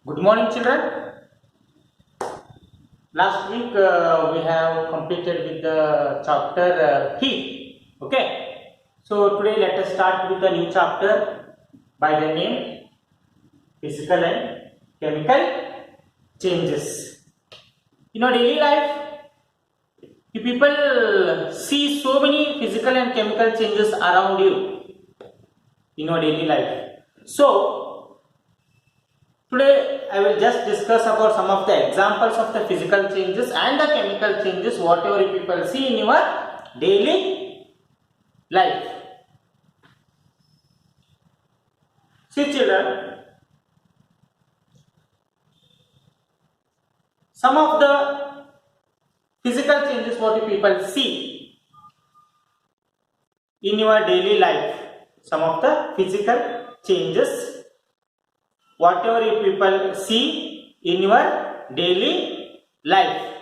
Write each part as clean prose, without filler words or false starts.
Good morning, children. Last week we have completed with the chapter heat. Okay. So today let us start with a new chapter by the name Physical and Chemical Changes. In our daily life, you people see so many physical and chemical changes around you in our daily life. So today I will just discuss about some of the examples of the physical changes and the chemical changes whatever you people see in your daily life. See children, some of the physical changes what you people see in your daily life, some of the physical changes whatever you people see in your daily life.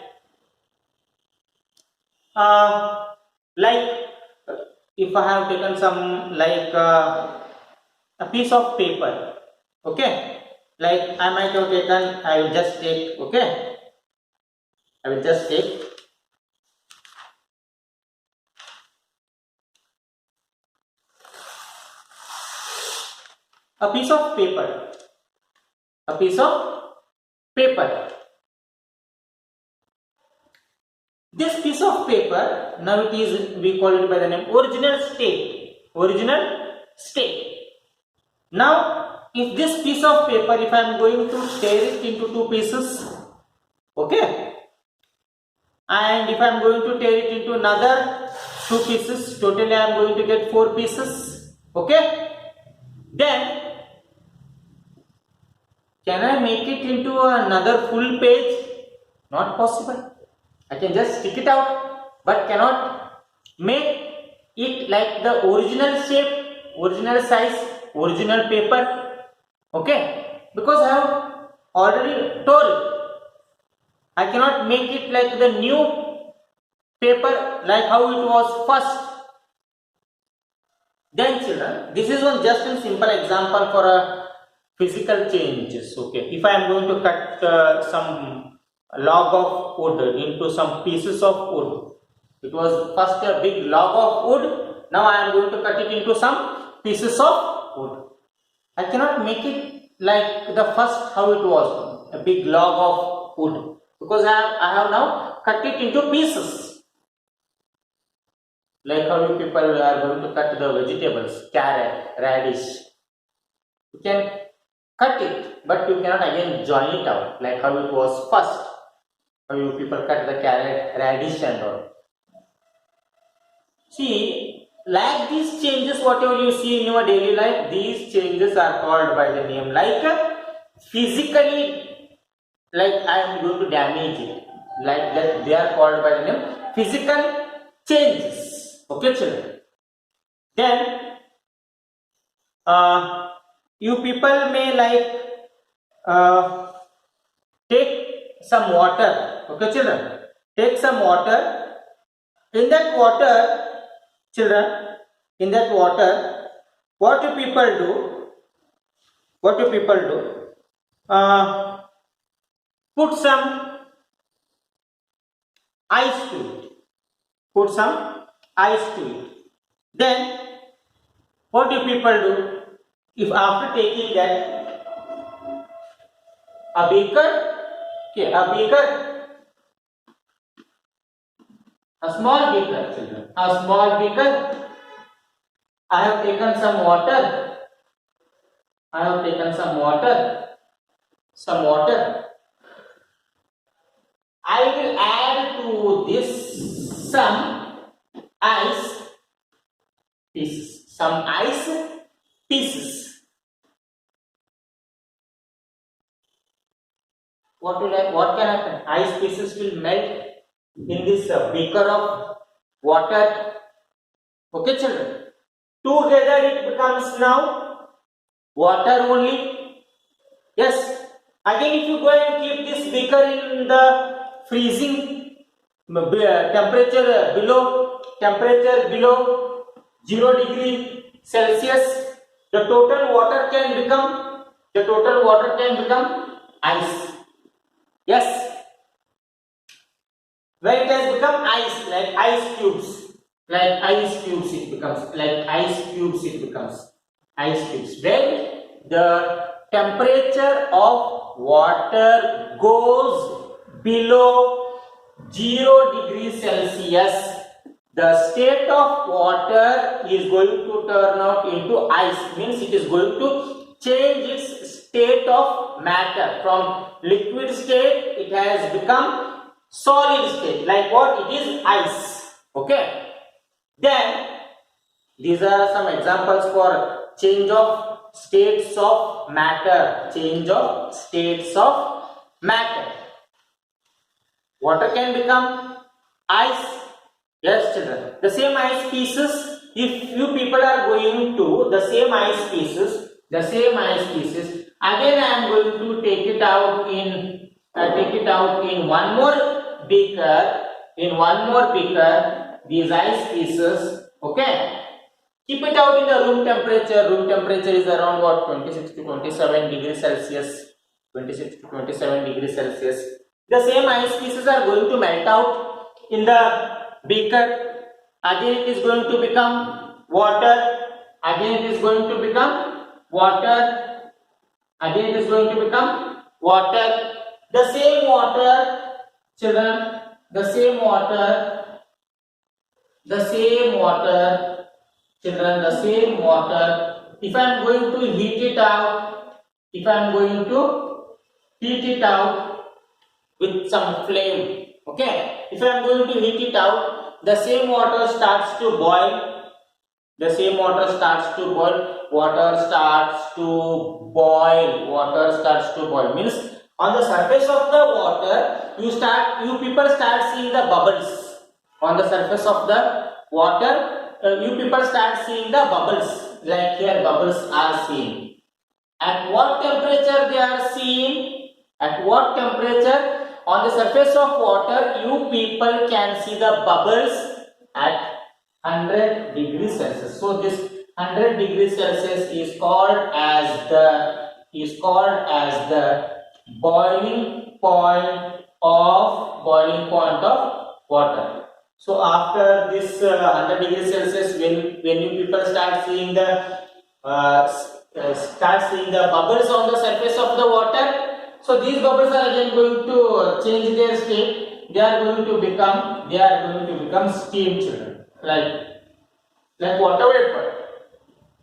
Like if I have taken some like a piece of paper, okay, like I might have taken, I will just take, okay, I will just take a piece of paper, a piece of paper. This piece of paper, now it is, we call it by the name original state, original state. Now if this piece of paper, if I am going to tear it into two pieces, okay, and if I am going to tear it into another two pieces, totally I am going to get four pieces, okay, then can I make it into another full page? Not possible. I can just stick it out, but cannot make it like the original shape, original size, original paper, okay, because I have already told it. I cannot make it like the new paper, like how it was first. Then children, this is one just a simple example for a physical changes, okay. If I am going to cut some log of wood into some pieces of wood, it was first a big log of wood, now I am going to cut it into some pieces of wood. I cannot make it like the first how it was, a big log of wood, because I have now cut it into pieces. Like how you people are going to cut the vegetables, carrot, radish. You can cut it, but you cannot again join it out like how it was first. How you people cut the carrot, radish and all. See, like these changes, whatever you see in your daily life, these changes are called by the name like physically, like I am going to damage it, like that they are called by the name physical changes. Okay, children. Then you people may like take some water, okay children, take some water. In that water, children, in that water, what do people do? What do people do? Put some ice to it. Put some ice to it. Then what do people do? If after taking that a beaker, okay, a small beaker, children, a small beaker, I have taken some water, I have taken some water, I will add to this some ice pieces, some ice pieces. What can happen? Ice pieces will melt in this beaker of water. Okay, children. Together it becomes now water only. Yes. Again, if you go and keep this beaker in the freezing temperature below 0 degree Celsius, the total water can become ice. Yes, when it has become ice, like ice cubes, it becomes like ice cubes, it becomes ice cubes. When the temperature of water goes below 0 degrees Celsius, the state of water is going to turn out into ice, means it is going to change its state of matter. From liquid state it has become solid state, like what? It is ice. Okay, then these are some examples for change of states of matter. Change of states of matter. Water can become ice. Yes, children. The same ice pieces, if you people are going to the same ice pieces, again I am going to take it out in one more beaker. These ice pieces. Okay. Keep it out in the room temperature. Room temperature is around what? 26 to 27 degrees Celsius. 26 to 27 degrees Celsius. The same ice pieces are going to melt out in the beaker. Again it is going to become water. Again it is going to become water. The same water, children, the same water, if I am going to heat it out, with some flame, okay, if I am going to heat it out, the same water starts to boil. Water starts to boil means on the surface of the water you people start seeing the bubbles. On the surface of the water you people start seeing the bubbles, like here bubbles are seen. At what temperature they are seen? On the surface of water you people can see the bubbles at 100 degrees Celsius. So this 100 degrees Celsius is called as the boiling point of water. So after this 100 degrees Celsius, when you people start seeing the bubbles on the surface of the water, so these bubbles are again going to change their state. They are going to become steam, children, like water vapor.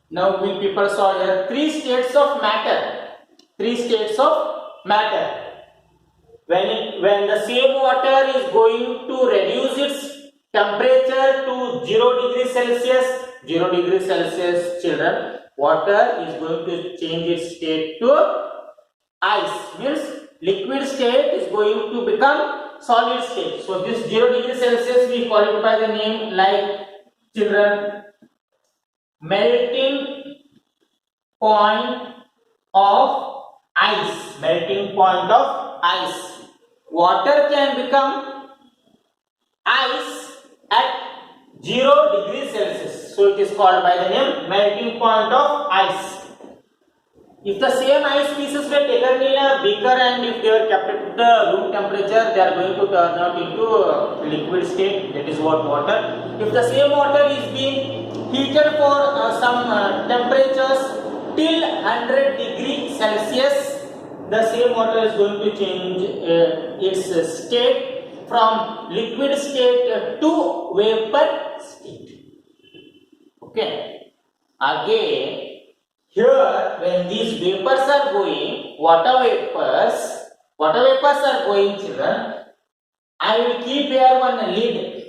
Now we people saw here three states of matter. When the same water is going to reduce its temperature to 0 degrees Celsius, children, water is going to change its state to ice, means liquid state is going to become solid state. So this 0 degrees Celsius we call it by the name, like, children, melting point of ice. Water can become ice at 0 degrees Celsius. So it is called by the name melting point of ice. If the same ice pieces were taken in a beaker and if they were kept at the room temperature, they are going to turn out into liquid state, that is what water. If the same water is being heated for some temperatures till 100 degrees Celsius, the same water is going to change its state from liquid state to vapor state. Okay. Again, here when these vapors are going, water vapors are going, children, I will keep here one lid.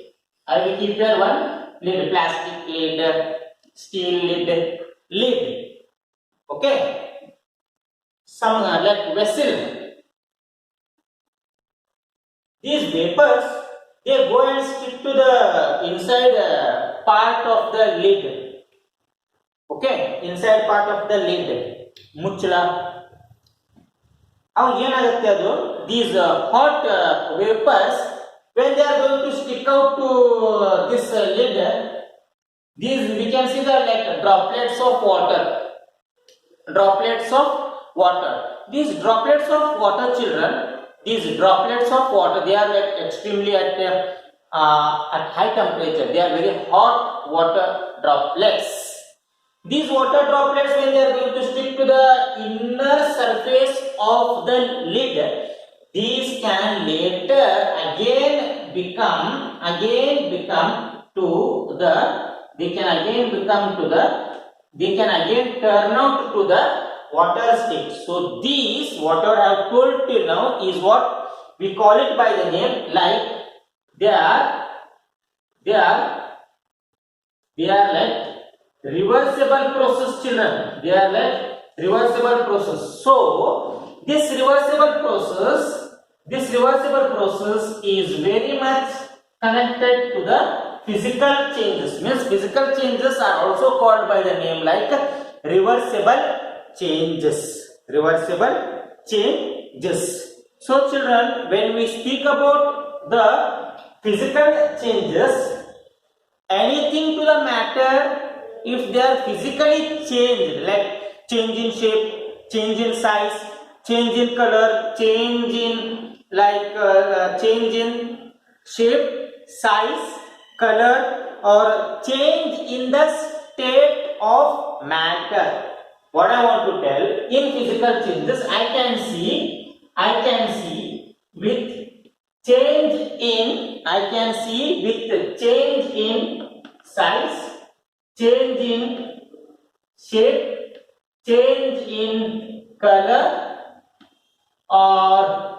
Plastic lid, steel lid. Okay. Some like vessel. These vapors, they go and stick to the inside part of the lid. Okay, inside part of the lid, muchla. Now, these hot vapors, when they are going to stick out to this lid, these we can see the like droplets of water. these droplets of water, children, these droplets of water, they are like extremely at high temperature. They are very hot water droplets. These water droplets, when they are going to stick to the inner surface of the lid, these can later again become to the, they can again turn out to the water state. So these, whatever I have told till now, is what we call it by the name, like they are like reversible process, children. They are like reversible process. So this reversible process is very much connected to the physical changes. Means physical changes are also called by the name like reversible changes. Reversible changes. So children, when we speak about the physical changes, anything to the matter, if they are physically changed, like change in shape, change in size, change in color, change in change in shape, size, color, or change in the state of matter. What I want to tell, in physical changes, I can see with change in size, change in shape, change in color, or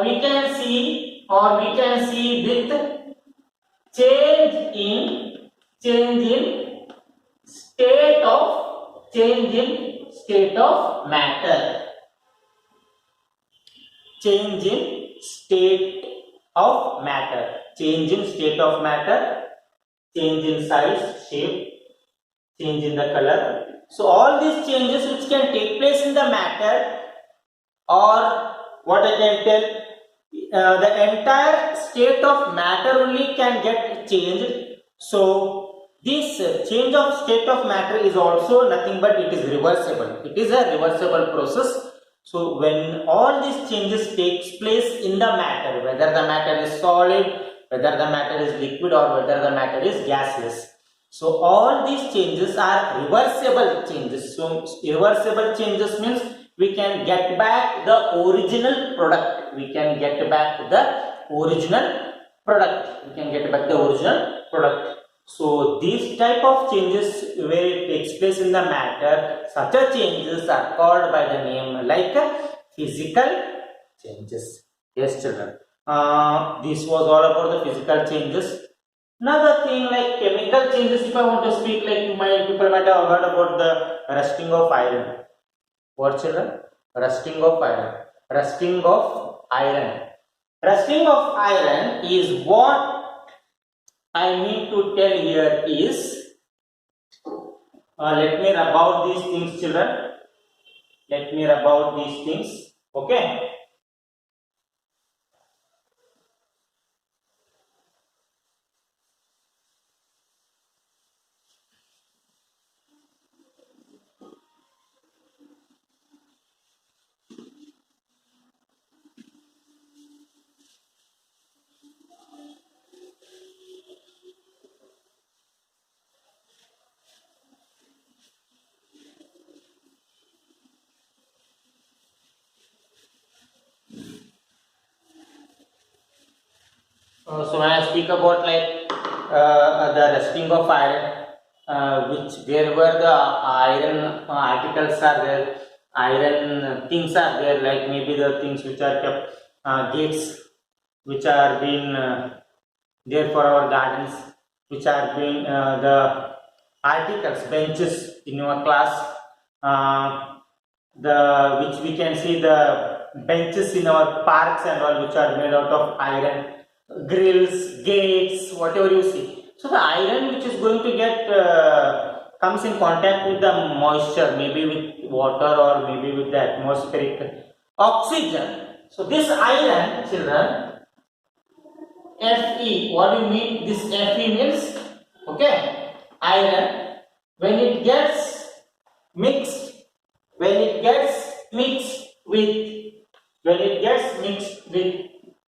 we can see with change in state of matter. Change in state of matter. Change in state of matter. Change in size, shape, change in the color. So all these changes which can take place in the matter, or what I can tell, the entire state of matter only can get changed. So this change of state of matter is also nothing but it is reversible. It is a reversible process. So when all these changes takes place in the matter, whether the matter is solid, whether the matter is liquid, or whether the matter is gaseous, so all these changes are reversible changes. So reversible changes means we can get back the original product. We can get back the original product. So these type of changes where it takes place in the matter, such a changes are called by the name like physical changes. Yes, children. This was all about the physical changes. Another thing like chemical changes, if I want to speak, like people might have heard about the rusting of iron. What, children? Rusting of iron. Rusting of iron is what I need to tell here is, let me rub out these things, children. Let me rub out these things. Okay. So when I speak about like the rusting of iron, which there were the iron articles are there, iron things are there, like maybe the things which are kept, gates which are being there for our gardens, which are being the articles, benches in your class, the which we can see the benches in our parks and all, which are made out of iron, grills, gates, whatever you see. So the iron which is going to get comes in contact with the moisture, maybe with water or maybe with the atmospheric oxygen. So this iron, children, Fe, what do you mean? This Fe means, okay, iron, when it gets mixed with when it gets mixed with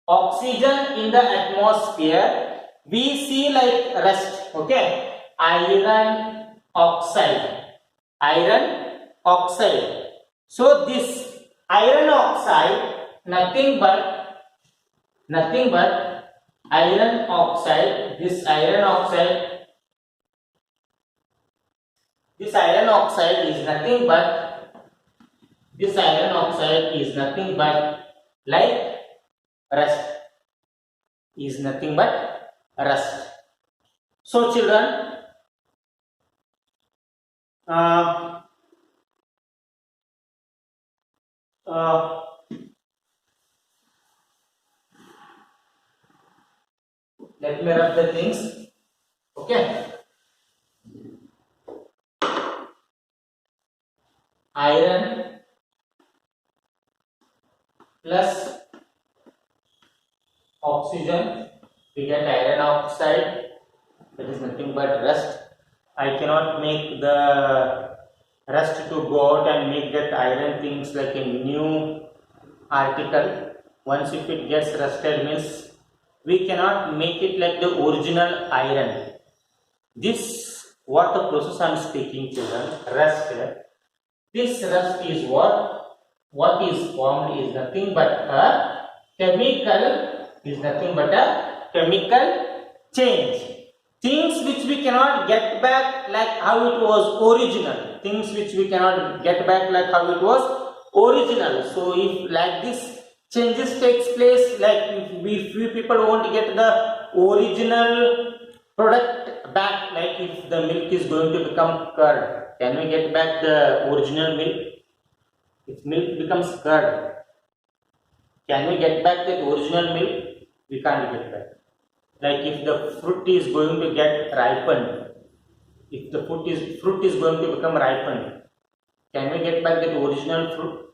oxygen in the atmosphere, we see like rust. Okay, iron oxide, iron oxide. So this iron oxide, nothing but iron oxide. This iron oxide is nothing but like rust, is nothing but rust. So children, uh, uh, let me rub the things. Okay, iron plus oxygen, we get iron oxide, that is nothing but rust. I cannot make the rust to go out and make that iron things like a new article. Once if it gets rusted means we cannot make it like the original iron. This what the process I am speaking, children, rust. This rust is what is formed is nothing but a chemical change. Things which we cannot get back like how it was original. Things which we cannot get back like how it was original. So if like this changes takes place, like if we people won't get the original product back, like if the milk is going to become curd, can we get back the original milk? If milk becomes curd, can we get back that original milk? We can't get back. Like if the fruit is going to get ripened, if the fruit is going to become ripened, can we get back that original fruit?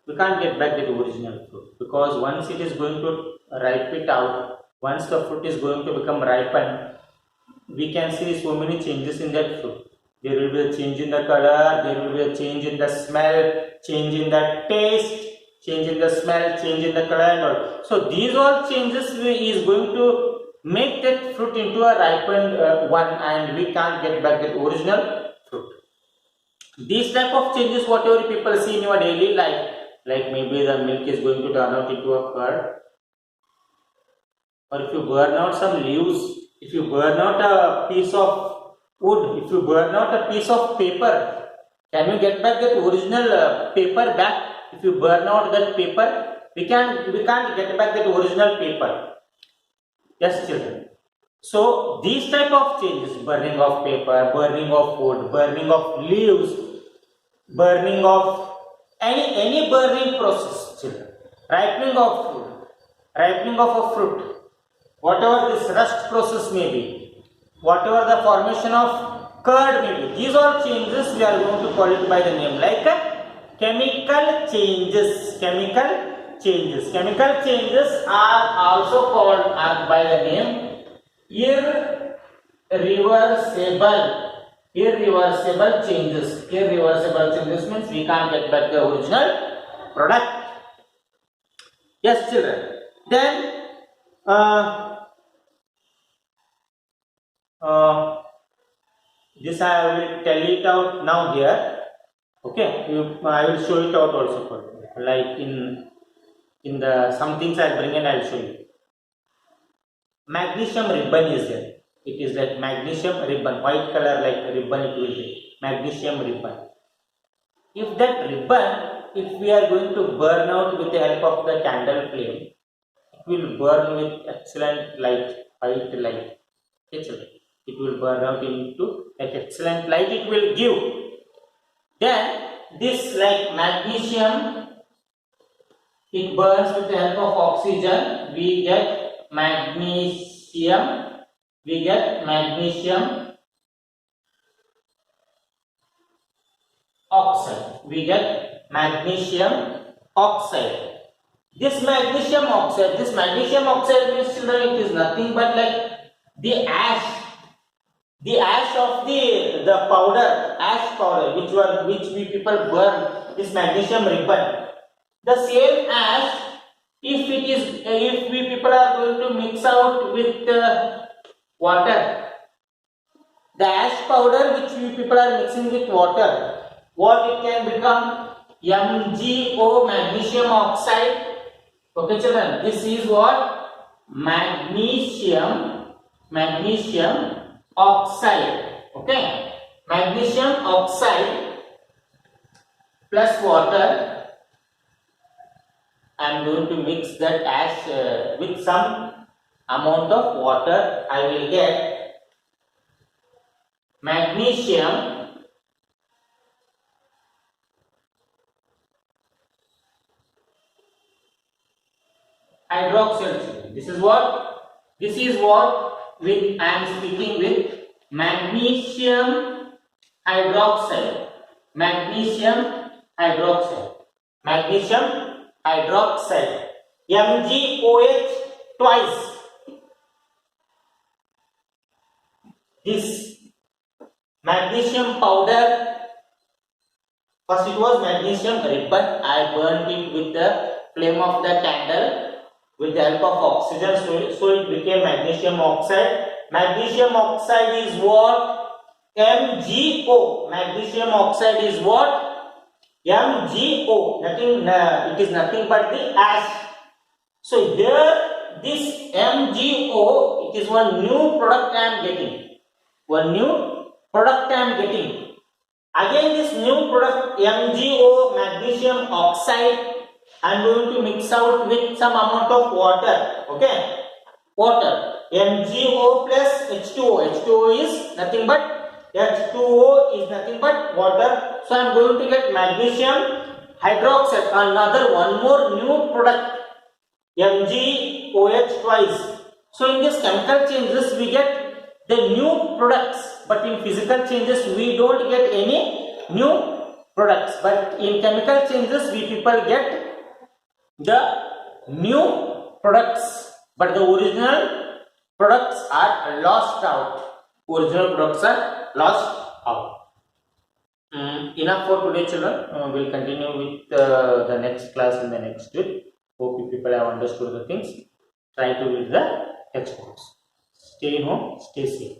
We can't get back that original fruit, because once it is going to ripe it out, once the fruit is going to become ripened, we can see so many changes in that fruit. There will be a change in the color, there will be a change in the smell, change in the taste, change in the smell, change in the color and all. So these all changes is going to make that fruit into a ripened one, and we can't get back that original fruit. These type of changes whatever people see in your daily life, like maybe the milk is going to turn out into a curd, or if you burn out some leaves, if you burn out a piece of wood, if you burn out a piece of paper, can we get back that original paper back? If you burn out that paper, we can't get back that original paper. Yes, children. So these type of changes, burning of paper, burning of wood, burning of leaves, burning of any burning process, children, ripening of food, ripening of a fruit, whatever this rust process may be, whatever the formation of curd may be, these all changes we are going to call it by the name like chemical changes. Chemical changes are also called by the name irreversible changes. Irreversible changes means we can't get back the original product. Yes, children. Then this I will tell it out now here. Okay, I will show it out also for you. Like in the some things I'll bring and I'll show you. Magnesium ribbon is there. It is like magnesium ribbon, white color like ribbon it will be. Magnesium ribbon. If that ribbon, if we are going to burn out with the help of the candle flame, it will burn with excellent light, white light. Okay, it will burn out into like excellent light it will give. Then this like magnesium, it burns with the help of oxygen. We get magnesium oxide. This magnesium oxide means, children, it is nothing but like the ash of the powder, which we people burn, this magnesium ribbon. the same as if we people are going to mix out with water, the ash powder which we people are mixing with water, what it can become? MgO, magnesium oxide. Okay children, this is what? Magnesium oxide. Okay, magnesium oxide plus water. I am going to mix that ash with some amount of water. I will get magnesium hydroxide. This is what with I am speaking with magnesium hydroxide. Magnesium hydroxide. MgOH twice. This magnesium powder, first it was magnesium ribbon. I burned it with the flame of the candle with the help of oxygen, so it became magnesium oxide. Magnesium oxide is what? MgO. Magnesium oxide is what? MgO. It is nothing but the ash. So here this MgO, it is one new product I am getting. Again this new product MgO, magnesium oxide, I am going to mix out with some amount of water. Okay, water. MgO plus H2O. H2O is nothing but water. So I am going to get magnesium hydroxide, another one more new product, MgOH twice. So in this chemical changes we get the new products, but in physical changes we don't get any new products. But in chemical changes we people get the new products, but the original products are lost out. Enough for today children. We'll continue with the next class in the next week. Hope you people have understood the things. Try to read the textbooks. Stay home, stay safe.